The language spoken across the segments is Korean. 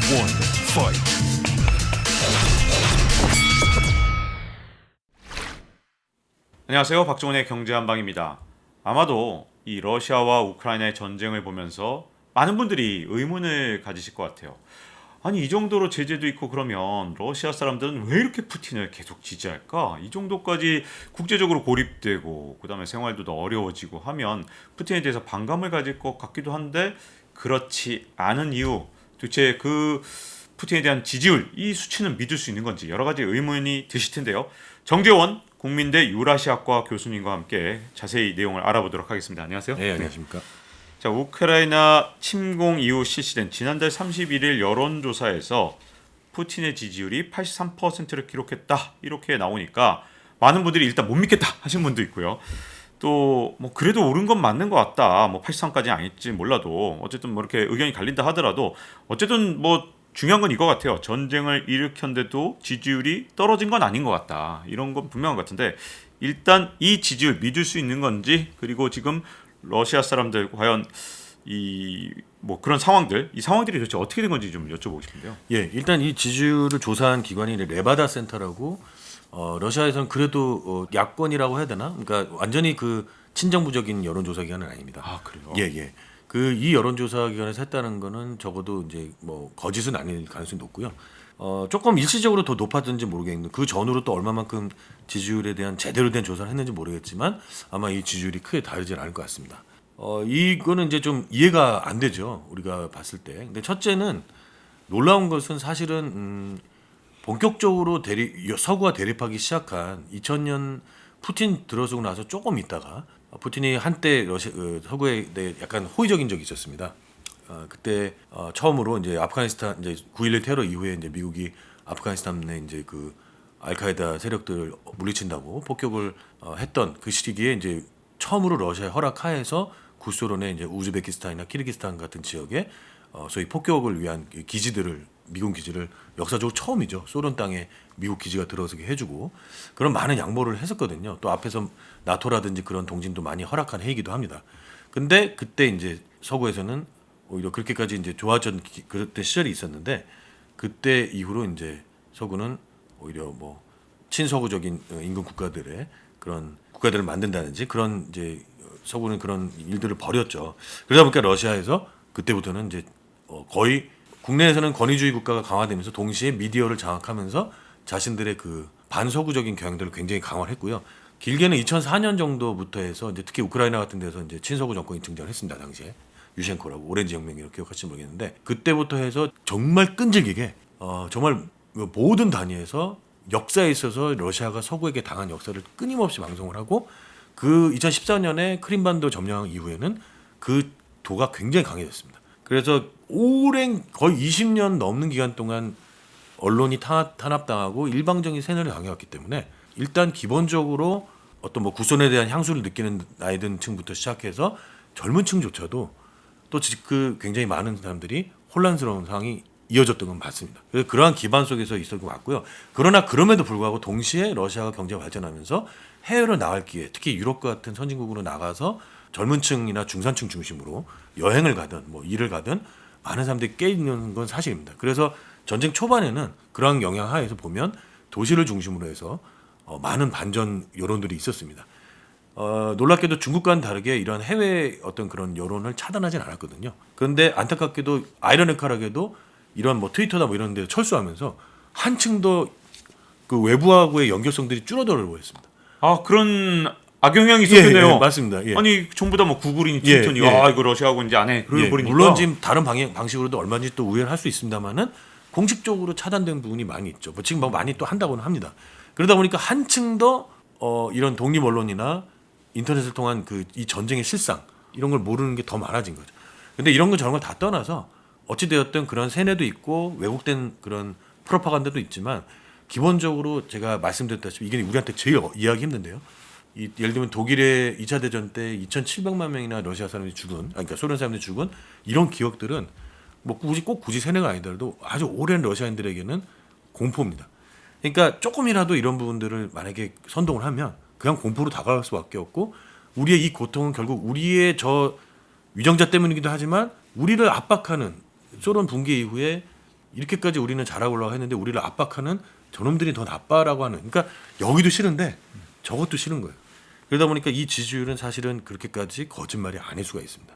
one, fight. 안녕하세요. 박종훈의 경제한방입니다. 아마도 이 러시아와 우크라이나의 전쟁을 보면서 많은 분들이 의문을 가지실 것 같아요. 아니 이 정도로 제재도 있고 그러면 러시아 사람들은 왜 이렇게 푸틴을 계속 지지할까? 이 정도까지 국제적으로 고립되고 그다음에 생활도 더 어려워지고 하면 푸틴에 대해서 반감을 가질 것 같기도 한데 그렇지 않은 이유 도대체 그 푸틴에 대한 지지율 이 수치는 믿을 수 있는 건지 여러 가지 의문이 드실 텐데요. 정재원 국민대 유라시아과 교수님과 함께 자세히 내용을 알아보도록 하겠습니다. 안녕하세요. 네, 안녕하십니까. 자, 우크라이나 침공 이후 실시된 지난달 31일 여론조사에서 푸틴의 지지율이 83%를 기록했다 이렇게 나오니까 많은 분들이 일단 못 믿겠다 하신 분도 있고요. 또 뭐 그래도 오른 건 맞는 것 같다. 뭐 83까지는 아닐지 몰라도 어쨌든 뭐 이렇게 의견이 갈린다 하더라도 어쨌든 뭐 중요한 건 이거 같아요. 전쟁을 일으켰는데도 지지율이 떨어진 건 아닌 것 같다. 이런 건 분명한 것 같은데 일단 이 지지율 믿을 수 있는 건지 그리고 지금 러시아 사람들 과연 이 뭐 그런 상황들 이 상황들이 도대체 어떻게 된 건지 좀 여쭤보고 싶은데요. 예, 일단 이 지지율을 조사한 기관이 레바다 센터라고 러시아에서는 그래도 야권이라고 해야 되나? 그러니까 완전히 그 친정부적인 여론조사 기관은 아닙니다. 아 그래요? 예, 예. 그 이 여론조사 기관에서 했다는 거는 적어도 이제 뭐 거짓은 아닐 가능성이 높고요. 조금 일시적으로 더 높았는지 모르겠는데 그 전후로 또 얼마만큼 지지율에 대한 제대로 된 조사를 했는지 모르겠지만 아마 이 지지율이 크게 다르진 않을 것 같습니다. 이거는 이제 좀 이해가 안 되죠. 우리가 봤을 때. 근데 첫째는 놀라운 것은 사실은 본격적으로 서구가 대립하기 시작한 2000년 푸틴 들어서고 나서 조금 있다가 푸틴이 한때 서구에 대해 약간 호의적인 적이 있었습니다. 그때 처음으로 이제 아프가니스탄 이제 9.11 테러 이후에 이제 미국이 아프가니스탄에 이제 그 알카에다 세력들을 물리친다고 폭격을 했던 그 시기에 이제 처음으로 러시아의 허락하에서 구소련의 이제 우즈베키스탄이나 키르기스탄 같은 지역에 소위 폭격을 위한 기지들을 미군 기지를 역사적으로 처음이죠. 소련 땅에 미국 기지가 들어서게 해주고 그런 많은 양보를 했었거든요. 또 앞에서 나토라든지 그런 동진도 많이 허락한 해이기도 합니다. 근데 그때 이제 서구에서는 오히려 그렇게까지 이제 좋아졌던 그때 시절이 있었는데 그때 이후로 이제 서구는 오히려 뭐 친서구적인 인근 국가들의 그런 국가들을 만든다든지 그런 이제 서구는 그런 일들을 벌였죠. 그러다 보니까 러시아에서 그때부터는 이제 거의 국내에서는 권위주의 국가가 강화되면서 동시에 미디어를 장악하면서 자신들의 그 반서구적인 경향들을 굉장히 강화를 했고요. 길게는 2004년 정도부터 해서 이제 특히 우크라이나 같은 데서 이제 친서구 정권이 등장을 했습니다. 당시에 유셴코라고 오렌지 혁명이라고 기억하실지 모르겠는데 그때부터 해서 정말 끈질기게 정말 모든 단위에서 역사에 있어서 러시아가 서구에게 당한 역사를 끊임없이 방송을 하고 그 2014년에 크림반도 점령 이후에는 그 도가 굉장히 강해졌습니다. 그래서 오랜 거의 20년 넘는 기간 동안 언론이 탄압당하고 일방적인 세뇌를 당해왔기 때문에 일단 기본적으로 어떤 뭐 구손에 대한 향수를 느끼는 나이든 층부터 시작해서 젊은 층조차도 또 그 굉장히 많은 사람들이 혼란스러운 상황이 이어졌던 건 맞습니다. 그래서 그러한 기반 속에서 있었던 것 같고요. 그러나 그럼에도 불구하고 동시에 러시아가 경제가 발전하면서 해외로 나갈 기회, 특히 유럽 같은 선진국으로 나가서 젊은 층이나 중산층 중심으로 여행을 가든 뭐 일을 가든 많은 사람들이 깨 있는 건 사실입니다. 그래서 전쟁 초반에는 그러한 영향 하에서 보면 도시를 중심으로 해서 많은 반전 여론들이 있었습니다. 놀랍게도 중국과는 다르게 이런 해외 어떤 그런 여론을 차단하진 않았거든요. 그런데 안타깝게도 아이러니컬하게도 이런 뭐 트위터나 뭐 이런 데 철수하면서 한층 더 그 외부하고의 연결성들이 줄어들고 있습니다. 아 그런 악영향이 있었네요. 예, 맞습니다. 예. 아니 전부 다 뭐 구글이니 트위터니 아 이거 러시아하고 이제 안 해. 그래 버리니까. 물론 지금 다른 방식으로도 얼마든지 또 우회를 할 수 있습니다만은 공식적으로 차단된 부분이 많이 있죠. 뭐 지금 뭐 많이 또 한다고는 합니다. 그러다 보니까 한층 더 이런 독립 언론이나 인터넷을 통한 그 이 전쟁의 실상 이런 걸 모르는 게 더 많아진 거죠. 근데 이런 거 저런 걸 다 떠나서 어찌 되었든 그런 세뇌도 있고 왜곡된 그런 프로파간다도 있지만 기본적으로 제가 말씀드렸다시피 이게 우리한테 제일 이해하기 힘든데요. 예를 들면 독일의 2차 대전 때 2,700만 명이나 러시아 사람들이 죽은, 그러니까 소련 사람들이 죽은 이런 기억들은 뭐 굳이 세뇌가 아니더라도 아주 오랜 러시아인들에게는 공포입니다. 그러니까 조금이라도 이런 부분들을 만약에 선동을 하면 그냥 공포로 다가갈 수밖에 없고 우리의 이 고통은 결국 우리의 저 위정자 때문이기도 하지만 우리를 압박하는 소련 붕괴 이후에 이렇게까지 우리는 잘하고 했는데 우리를 압박하는 저놈들이 더 나빠라고 하는. 그러니까 여기도 싫은데 저것도 싫은 거예요. 그러다 보니까 이 지지율은 사실은 그렇게까지 거짓말이 아닐 수가 있습니다.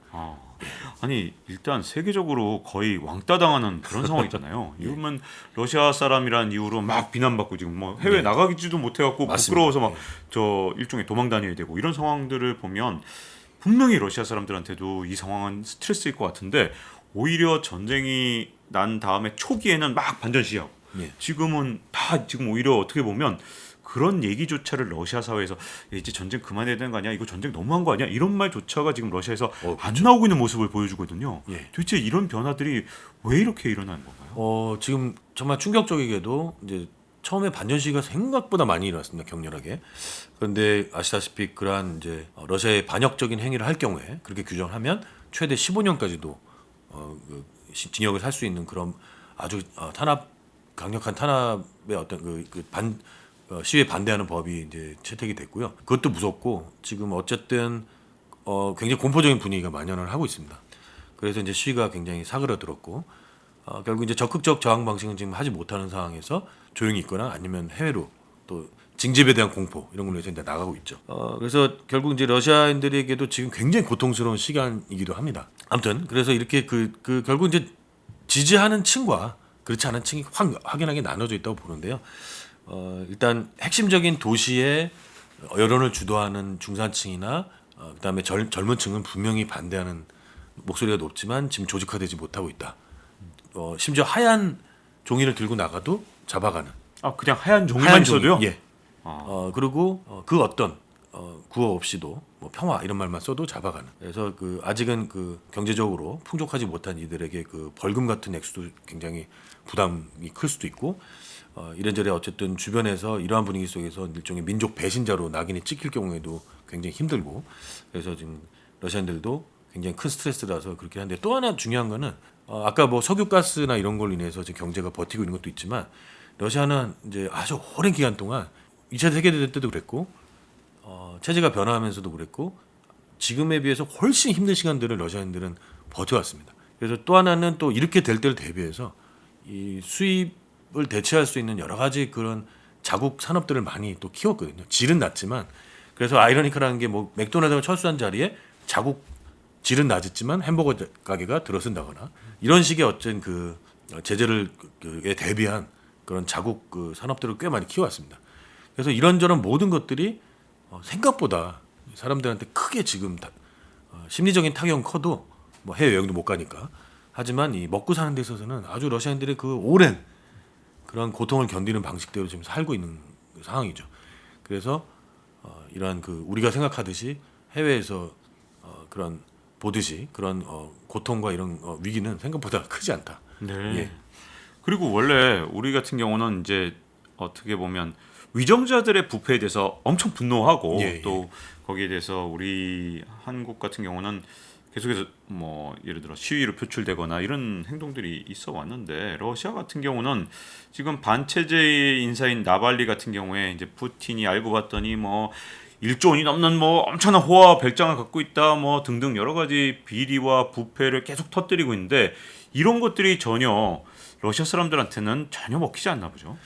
아니 일단 세계적으로 거의 왕따 당하는 그런 상황이잖아요. 이러면 러시아 사람이란 이유로 막 비난받고 지금 뭐 해외 네. 나가기지도 못해갖고 맞습니다. 부끄러워서 막 저 일종의 도망 다녀야 되고 이런 상황들을 보면 분명히 러시아 사람들한테도 이 상황은 스트레스일 것 같은데 오히려 전쟁이 난 다음에 초기에는 막 반전 시하고 예. 지금은 다 지금 오히려 어떻게 보면 그런 얘기조차를 러시아 사회에서 이제 전쟁 그만해야 되는 거 아니야? 이거 전쟁 너무한 거 아니야? 이런 말조차가 지금 러시아에서 안 나오고 있는 모습을 보여주거든요. 예. 도대체 이런 변화들이 왜 이렇게 일어나는 건가요? 지금 정말 충격적이게도 이제 처음에 반전 시기가 생각보다 많이 일어났습니다. 격렬하게. 그런데 아시다시피 그러한 이제 러시아의 반역적인 행위를 할 경우에 그렇게 규정을 하면 최대 15년까지도 징역을 살 수 있는 그런 아주 강력한 탄압의 어떤 시위에 반대하는 법이 이제 채택이 됐고요. 그것도 무섭고 지금 어쨌든 굉장히 공포적인 분위기가 만연을 하고 있습니다. 그래서 이제 시위가 굉장히 사그라들었고 결국 이제 적극적 저항 방식은 지금 하지 못하는 상황에서 조용히 있거나 아니면 해외로 또 징집에 대한 공포 이런 걸로 해서 이제 나가고 있죠. 그래서 결국 이제 러시아인들에게도 지금 굉장히 고통스러운 시간이기도 합니다. 아무튼 그래서 이렇게 결국 이제 지지하는 층과 그렇지 않은 층이 확연하게 나눠져 있다고 보는데요. 일단 핵심적인 도시의 여론을 주도하는 중산층이나 그다음에 젊은 층은 분명히 반대하는 목소리가 높지만 지금 조직화되지 못하고 있다. 심지어 하얀 종이를 들고 나가도 잡아가는. 그냥 하얀 종이만 하얀 종이. 있어도요? 예. 그리고 그 어떤 구호 없이도 뭐 평화 이런 말만 써도 잡아가는. 그래서 아직은 경제적으로 풍족하지 못한 이들에게 벌금 같은 액수도 굉장히 부담이 클 수도 있고 이래저래 어쨌든 주변에서 이러한 분위기 속에서 일종의 민족 배신자로 낙인이 찍힐 경우에도 굉장히 힘들고 그래서 지금 러시아인들도 굉장히 큰 스트레스라서 그렇긴 한데 또 하나 중요한 거는 아까 뭐 석유가스나 이런 걸로 인해서 지금 경제가 버티고 있는 것도 있지만 러시아는 이제 아주 오랜 기간 동안 2차 세계대전 때도 그랬고 체제가 변화하면서도 그랬고 지금에 비해서 훨씬 힘든 시간들을 러시아인들은 버텨왔습니다. 그래서 또 하나는 또 이렇게 될 때를 대비해서 이 수입을 대체할 수 있는 여러 가지 그런 자국 산업들을 많이 또 키웠거든요. 질은 낮지만 그래서 아이러니컬한 게 뭐 맥도날드가 철수한 자리에 자국 질은 낮았지만 햄버거 가게가 들어선다거나 이런 식의 어떤 제재를에 대비한 그런 자국 산업들을 꽤 많이 키워왔습니다. 그래서 이런저런 모든 것들이 생각보다 사람들한테 크게 지금 심리적인 타격은 커도 뭐 해외 여행도 못 가니까 하지만 이 먹고 사는 데 있어서는 아주 러시아인들의 오랜 그런 고통을 견디는 방식대로 지금 살고 있는 상황이죠. 그래서 이러한 우리가 생각하듯이 해외에서 그런 보듯이 그런 고통과 이런 위기는 생각보다 크지 않다. 네. 예. 그리고 원래 우리 같은 경우는 이제 어떻게 보면 위정자들의 부패에 대해서 엄청 분노하고 예, 또 거기에 대해서 우리 한국 같은 경우는 계속해서 뭐 예를 들어 시위로 표출되거나 이런 행동들이 있어 왔는데 러시아 같은 경우는 지금 반체제 인사인 나발리 같은 경우에 이제 푸틴이 알고 봤더니 뭐 1조 원이 넘는 뭐 엄청난 호화 별장을 갖고 있다 뭐 등등 여러 가지 비리와 부패를 계속 터뜨리고 있는데 이런 것들이 전혀 러시아 사람들한테는 전혀 먹히지 않나 보죠.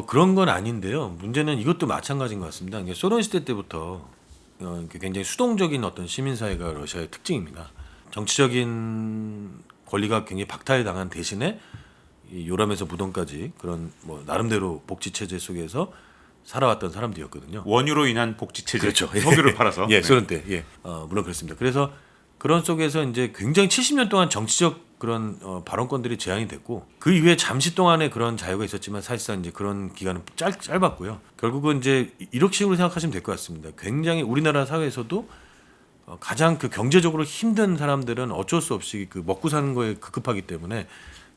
그런 건 아닌데요. 문제는 이것도 마찬가지인 것 같습니다. 이게 소련 시대 때부터 굉장히 수동적인 어떤 시민사회가 러시아의 특징입니다. 정치적인 권리가 굉장히 박탈 당한 대신에 이 요람에서 무덤까지 그런 뭐 나름대로 복지 체제 속에서 살아왔던 사람들이었거든요. 원유로 인한 복지 체제, 그렇죠. 석유를 팔아서. 예, 네. 소련 때, 예, 물론 그렇습니다. 그래서 그런 속에서 이제 굉장히 70년 동안 정치적 그런 발언권들이 제한이 됐고 그 이후에 잠시 동안의 그런 자유가 있었지만 사실상 이제 그런 기간은 짧았고요. 결국은 이제 이렇게 식으로 생각하시면 될 것 같습니다. 굉장히 우리나라 사회에서도 가장 경제적으로 힘든 사람들은 어쩔 수 없이 먹고 사는 거에 급급하기 때문에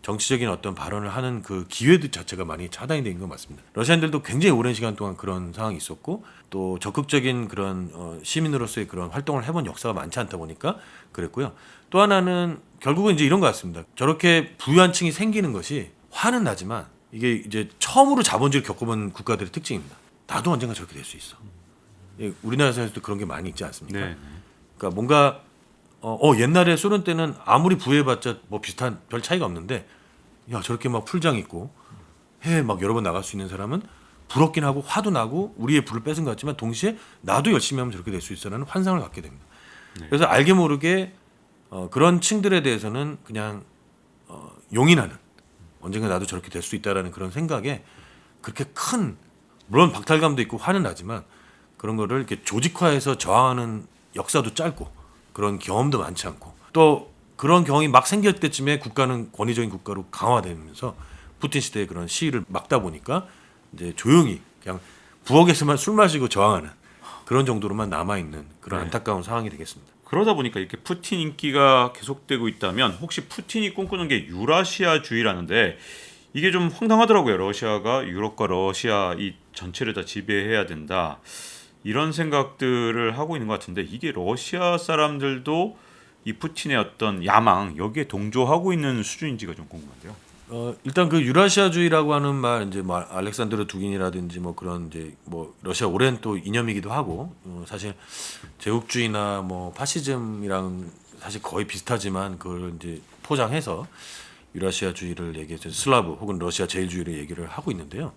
정치적인 어떤 발언을 하는 기회들 자체가 많이 차단이 된 건 맞습니다. 러시아인들도 굉장히 오랜 시간 동안 그런 상황이 있었고 또 적극적인 그런 시민으로서의 그런 활동을 해본 역사가 많지 않다 보니까 그랬고요. 또 하나는 결국은 이제 이런 것 같습니다. 저렇게 부유한 층이 생기는 것이 화는 나지만 이게 이제 처음으로 자본주의를 겪어본 국가들의 특징입니다. 나도 언젠가 저렇게 될 수 있어. 우리나라 사회에서도 그런 게 많이 있지 않습니까? 네. 그러니까 뭔가 옛날에 소련 때는 아무리 부유해봤자 뭐 비슷한 별 차이가 없는데 야 저렇게 막 풀장 있고 해외 막 여러 번 나갈 수 있는 사람은 부럽긴 하고 화도 나고 우리의 불을 뺏은 것 같지만 동시에 나도 열심히 하면 저렇게 될 수 있어라는 환상을 갖게 됩니다. 그래서 알게 모르게 그런 층들에 대해서는 그냥 용인하는 언젠가 나도 저렇게 될 수 있다라는 그런 생각에 그렇게 큰 물론 박탈감도 있고 화는 나지만 그런 거를 이렇게 조직화해서 저항하는 역사도 짧고 그런 경험도 많지 않고 또 그런 경험이 막 생길 때쯤에 국가는 권위적인 국가로 강화되면서 푸틴 시대의 그런 시위를 막다 보니까 이제 조용히 그냥 부엌에서만 술 마시고 저항하는 그런 정도로만 남아 있는 그런 네. 안타까운 상황이 되겠습니다. 그러다 보니까 이렇게 푸틴 인기가 계속되고 있다면 혹시 푸틴이 꿈꾸는 게 유라시아주의라는데 이게 좀 황당하더라고요. 러시아가 유럽과 러시아 이 전체를 다 지배해야 된다. 이런 생각들을 하고 있는 것 같은데 이게 러시아 사람들도 이 푸틴의 어떤 야망 여기에 동조하고 있는 수준인지가 좀 궁금한데요. 일단 그 유라시아주의라고 하는 말 이제 뭐 알렉산드르 두긴이라든지 뭐 그런 이제 뭐 러시아 오랜 또 이념이기도 하고 사실 제국주의나 뭐 파시즘이랑 사실 거의 비슷하지만 그걸 이제 포장해서 유라시아주의를 얘기해서 슬라브 혹은 러시아 제일주의를 얘기를 하고 있는데요.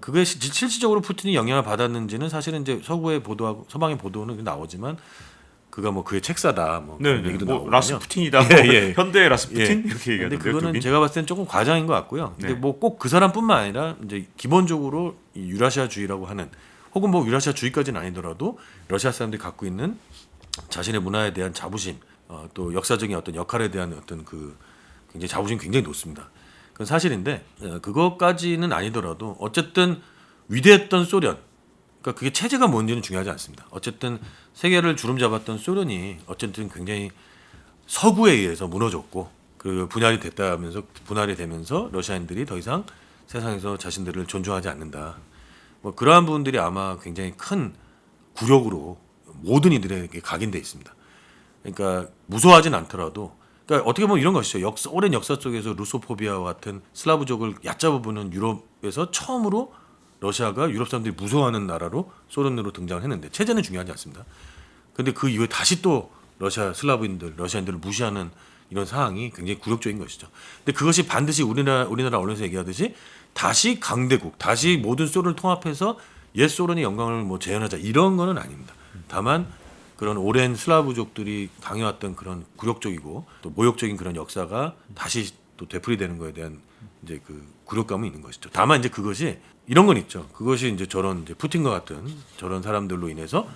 그게 실질적으로 푸틴이 영향을 받았는지는 사실은 이제 서구의 보도하고 서방의 보도는 나오지만 그가 뭐 그의 책사다 뭐 그런 얘기도 뭐 나오거든요. 라스푸틴이다. 예, 예. 현대 라스푸틴 예. 이렇게 근데 얘기하던데. 그거는 제가 봤을 땐 조금 과장인 것 같고요. 근데 네. 뭐 꼭 그 사람뿐만 아니라 이제 기본적으로 이 유라시아주의라고 하는 혹은 뭐 유라시아주의까지는 아니더라도 러시아 사람들이 갖고 있는 자신의 문화에 대한 자부심, 또 역사적인 어떤 역할에 대한 어떤 그 굉장히 자부심이 굉장히 높습니다. 그건 사실인데 그것까지는 아니더라도 어쨌든 위대했던 소련, 그러니까 그게 체제가 뭔지는 중요하지 않습니다. 어쨌든 세계를 주름잡았던 소련이 어쨌든 굉장히 서구에 의해서 무너졌고 그 분열이 됐다면서 분할이 되면서 러시아인들이 더 이상 세상에서 자신들을 존중하지 않는다. 뭐 그러한 부분들이 아마 굉장히 큰 굴욕으로 모든 이들에게 각인돼 있습니다. 그러니까 무서워하진 않더라도 그러니까 어떻게 보면 이런 것이죠. 오랜 역사 속에서 루소포비아와 같은 슬라브족을 얕잡아 보는 유럽에서 처음으로 러시아가 유럽 사람들이 무서워하는 나라로 소련으로 등장을 했는데 체제는 중요하지 않습니다. 근데 그 이후에 다시 또 러시아 슬라브인들, 러시아인들을 무시하는 이런 상황이 굉장히 굴욕적인 것이죠. 근데 그것이 반드시 우리나라 언론에서 얘기하듯이 다시 강대국, 다시 모든 소련을 통합해서 옛 소련의 영광을 뭐 재현하자 이런 거는 아닙니다. 다만 그런 오랜 슬라브족들이 당해왔던 그런 굴욕적이고 또 모욕적인 그런 역사가 다시 또 되풀이되는 거에 대한 이제 그 굴욕감은 있는 것이죠. 다만 이제 그것이 이런 건 있죠. 그것이 이제 저런 이제 푸틴과 같은 저런 사람들로 인해서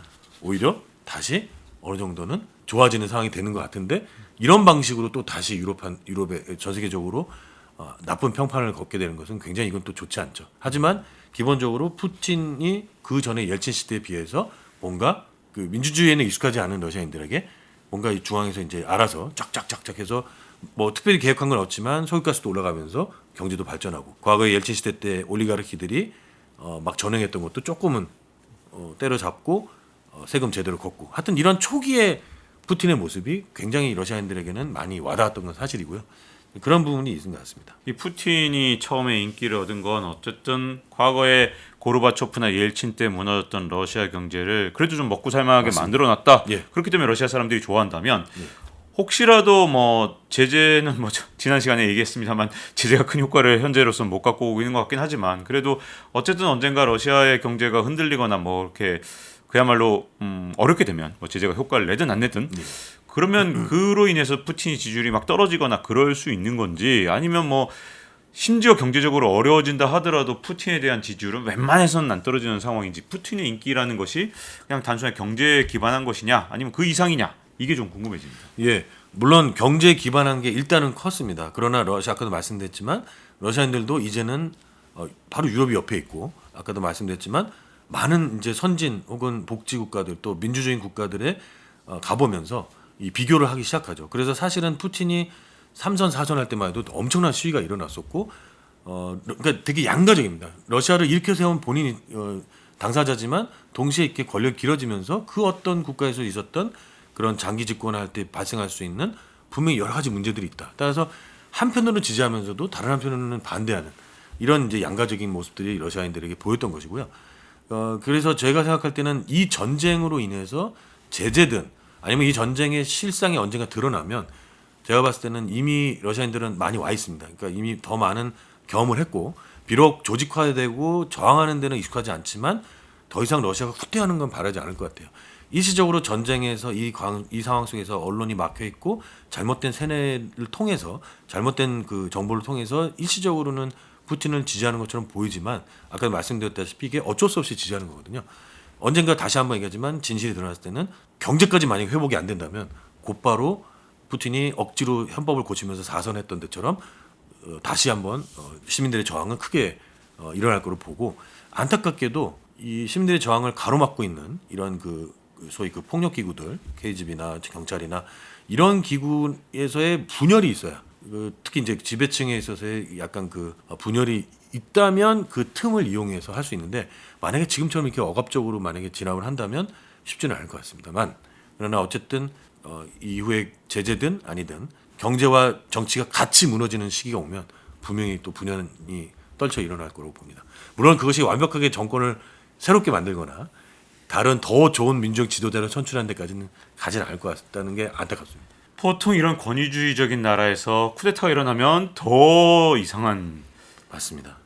오히려 다시 어느 정도는 좋아지는 상황이 되는 것 같은데 이런 방식으로 또 다시 유럽에 전 세계적으로 나쁜 평판을 걷게 되는 것은 굉장히 이건 또 좋지 않죠. 하지만 기본적으로 푸틴이 그 전에 옐친 시대에 비해서 뭔가 그 민주주의에는 익숙하지 않은 러시아인들에게 뭔가 이 중앙에서 이제 알아서 쫙쫙쫙쫙 해서 뭐 특별히 계획한 건 없지만 석유가스도 올라가면서 경제도 발전하고 과거에 옐친 시대 때 올리가르키들이 막 전횡했던 것도 조금은 때려잡고 세금 제대로 걷고 하여튼 이런 초기의 푸틴의 모습이 굉장히 러시아인들에게는 많이 와닿았던 건 사실이고요. 그런 부분이 있는 것 같습니다. 이 푸틴이 처음에 인기를 얻은 건 어쨌든 과거에 고르바초프나 옐친 때 무너졌던 러시아 경제를 그래도 좀 먹고 살만하게 맞습니다. 만들어놨다. 예. 그렇기 때문에 러시아 사람들이 좋아한다면 혹시라도 뭐 제재는 뭐 지난 시간에 얘기했습니다만 제재가 큰 효과를 현재로서는 못 갖고 오고 있는 것 같긴 하지만 그래도 어쨌든 언젠가 러시아의 경제가 흔들리거나 뭐 이렇게 그야말로 어렵게 되면 뭐 제재가 효과를 내든 안 내든 그러면 그로 인해서 푸틴이 지지율이 막 떨어지거나 그럴 수 있는 건지 아니면 뭐 심지어 경제적으로 어려워진다 하더라도 푸틴에 대한 지지율은 웬만해서는 안 떨어지는 상황인지 푸틴의 인기라는 것이 그냥 단순히 경제에 기반한 것이냐 아니면 그 이상이냐 이게 좀 궁금해집니다. 예, 물론 경제에 기반한 게 일단은 컸습니다. 그러나 러시아 아까도 말씀드렸지만 러시아인들도 이제는 바로 유럽이 옆에 있고 아까도 말씀드렸지만 많은 이제 선진 혹은 복지 국가들 또 민주주의 국가들에 가보면서 이 비교를 하기 시작하죠. 그래서 사실은 푸틴이 3선 4선 할 때만 해도 엄청난 시위가 일어났었고 그러니까 되게 양가적입니다. 러시아를 일으켜 세운 본인이 당사자지만 동시에 이렇게 권력이 길어지면서 그 어떤 국가에서 있었던 그런 장기 집권할 때 발생할 수 있는 분명히 여러 가지 문제들이 있다. 따라서 한편으로는 지지하면서도 다른 한편으로는 반대하는 이런 이제 양가적인 모습들이 러시아인들에게 보였던 것이고요. 그래서 제가 생각할 때는 이 전쟁으로 인해서 제재든 아니면 이 전쟁의 실상이 언젠가 드러나면 제가 봤을 때는 이미 러시아인들은 많이 와 있습니다. 그러니까 이미 더 많은 경험을 했고 비록 조직화되고 저항하는 데는 익숙하지 않지만 더 이상 러시아가 후퇴하는 건 바라지 않을 것 같아요. 일시적으로 전쟁에서 이 상황 속에서 언론이 막혀 있고 잘못된 세뇌를 통해서 잘못된 그 정보를 통해서 일시적으로는 푸틴을 지지하는 것처럼 보이지만 아까 말씀드렸다시피 이게 어쩔 수 없이 지지하는 거거든요. 언젠가 다시 한번 얘기하지만 진실이 드러났을 때는 경제까지 만약에 회복이 안 된다면 곧바로 푸틴이 억지로 헌법을 고치면서 사선했던 데처럼 다시 한번 시민들의 저항은 크게 일어날 거로 보고 안타깝게도 이 시민들의 저항을 가로막고 있는 이런 그 소위 그 폭력 기구들 KGB나 경찰이나 이런 기구에서의 분열이 있어요. 특히 이제 지배층에 있어서의 약간 그 분열이 있다면 그 틈을 이용해서 할 수 있는데 만약에 지금처럼 이렇게 억압적으로 만약에 진압을 한다면 쉽지는 않을 것 같습니다만 그러나 어쨌든 이후에 제재든 아니든 경제와 정치가 같이 무너지는 시기가 오면 분명히 또 분열이 떨쳐 일어날 거라고 봅니다. 물론 그것이 완벽하게 정권을 새롭게 만들거나 다른 더 좋은 민족 지도자를 선출하는 데까지는 가지는 않을 것 같다는 게 안타깝습니다. 보통 이런 권위주의적인 나라에서 쿠데타가 일어나면 더 이상한 맞습니다.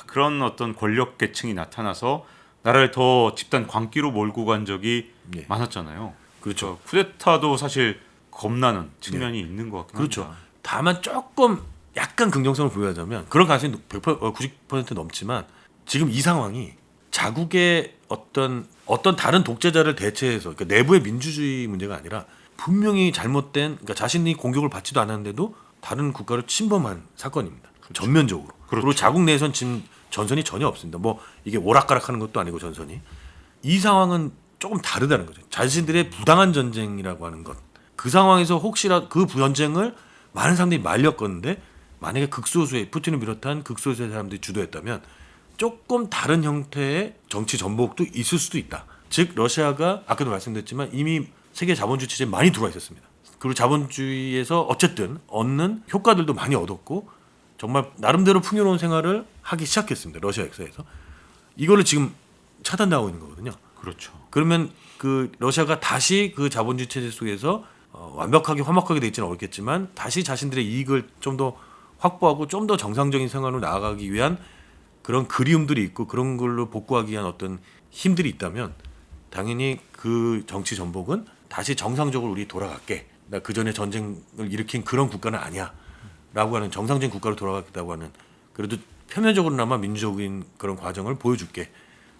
그런 어떤 권력 계층이 나타나서 나라를 더 집단 광기로 몰고 간 적이 예. 많았잖아요. 그렇죠. 쿠데타도 사실 겁나는 측면이 있는 것 같긴 그렇죠. 합니다. 다만 조금 약간 긍정성을 부여하자면 그런 가능성이 90% 넘지만 지금 이 상황이 자국의 어떤 다른 독재자를 대체해서 그러니까 내부의 민주주의 문제가 아니라 분명히 잘못된 그러니까 자신이 공격을 받지도 않았는데도 다른 국가를 침범한 사건입니다. 그렇죠. 전면적으로. 그렇죠. 그리고 자국 내에선 지금 전선이 전혀 없습니다. 뭐 이게 오락가락하는 것도 아니고 전선이 이 상황은 조금 다르다는 거죠. 자신들의 부당한 전쟁이라고 하는 것. 그 상황에서 혹시라도 그 전쟁을 많은 사람들이 말렸건데 만약에 극소수의 푸틴을 비롯한 극소수의 사람들이 주도했다면 조금 다른 형태의 정치 전복도 있을 수도 있다. 즉 러시아가 아까도 말씀드렸지만 이미 세계 자본주의 체제에 많이 들어와 있었습니다. 그리고 자본주의에서 어쨌든 얻는 효과들도 많이 얻었고 정말 나름대로 풍요로운 생활을 하기 시작했습니다. 러시아 역사에서. 이거를 지금 차단당하고 있는 거거든요. 그렇죠. 그러면 그 러시아가 다시 그 자본주의 체제 속에서 완벽하게 화목하게 돼 있지는 않겠지만 다시 자신들의 이익을 좀 더 확보하고 좀 더 정상적인 생활로 나아가기 위한 그런 그리움들이 있고 그런 걸로 복구하기 위한 어떤 힘들이 있다면 당연히 그 정치 전복은 다시 정상적으로 우리 돌아갈게. 나 그 전에 전쟁을 일으킨 그런 국가는 아니야. 라고 하는 정상적인 국가로 돌아가겠다고 하는 그래도 표면적으로나마 민주적인 그런 과정을 보여줄게.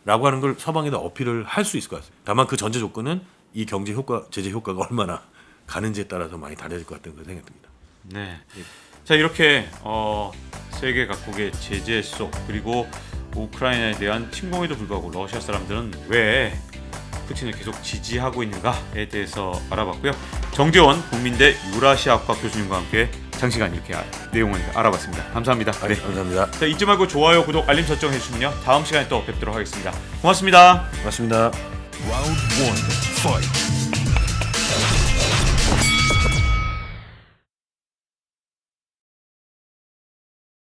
라고 하는 걸 서방에다 어필을 할 수 있을 것 같습니다. 다만 그 전제 조건은 이 경제 효과, 제재 효과가 얼마나 가는지에 따라서 많이 달라질 것 같다는 생각이 듭니다. 네. 자 이렇게 세계 각국의 제재 속 그리고 우크라이나에 대한 침공에도 불구하고 러시아 사람들은 왜 푸틴을 계속 지지하고 있는가에 대해서 알아봤고요. 정재원 국민대 유라시아학과 교수님과 함께 장시간 이렇게 내용을 알아봤습니다. 감사합니다. 네. 감사합니다. 자, 잊지 말고 좋아요, 구독, 알림 설정 해주시면요. 다음 시간에 또 뵙도록 하겠습니다. 고맙습니다. 고맙습니다. Round 1. Fight.